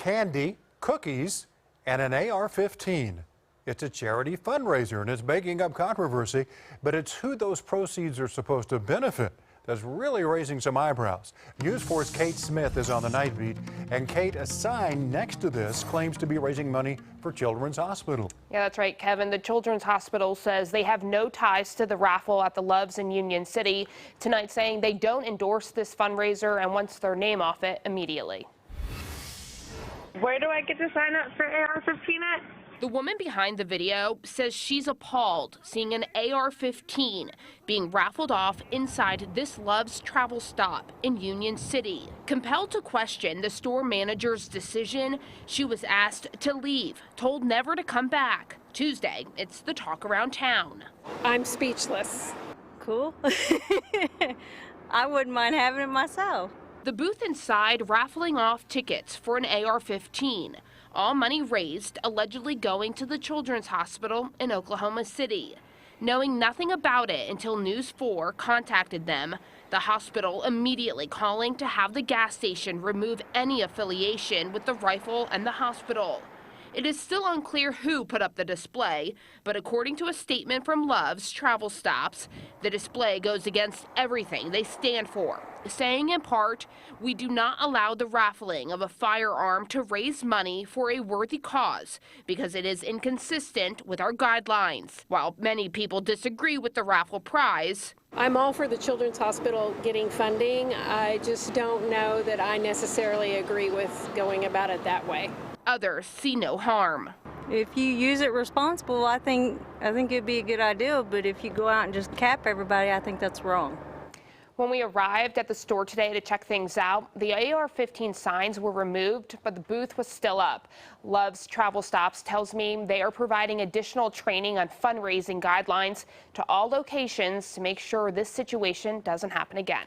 candy, cookies, and an AR-15. It's a charity fundraiser and it's making up controversy, but it's who those proceeds are supposed to benefit that's really raising some eyebrows. News 4's Kate Smith is on the night beat, and Kate, a sign next to this claims to be raising money for Children's Hospital. Yeah, that's right, Kevin. The Children's Hospital says they have no ties to the raffle at the Loves in Union City tonight, saying they don't endorse this fundraiser and wants their name off it immediately. Where do I get to sign up for AR-15 at? The woman behind the video says she's appalled seeing an AR-15 being raffled off inside this Love's travel stop in Union City. Compelled to question the store manager's decision, she was asked to leave, told never to come back. Tuesday, it's the talk around town. I'm speechless. Cool. I wouldn't mind having it myself. The booth inside raffling off tickets for an AR-15. All money raised allegedly going to the Children's Hospital in Oklahoma City. Knowing nothing about it until News 4 contacted them, the hospital immediately calling to have the gas station remove any affiliation with the rifle and the hospital. It is still unclear who put up the display, but according to a statement from Love's Travel Stops, the display goes against everything they stand for, saying in part, "We do not allow the raffling of a firearm to raise money for a worthy cause because it is inconsistent with our guidelines." While many people disagree with the raffle prize, I'm all for the Children's Hospital getting funding. I just don't know that I necessarily agree with going about it that way. others see no harm. If you use it responsible, I think it'd be a good idea, but if you go out and just cap everybody, I think that's wrong. When we arrived at the store today to check things out, the AR-15 signs were removed, but the booth was still up. Love's Travel Stops tells me they are providing additional training on fundraising guidelines to all locations to make sure this situation doesn't happen again.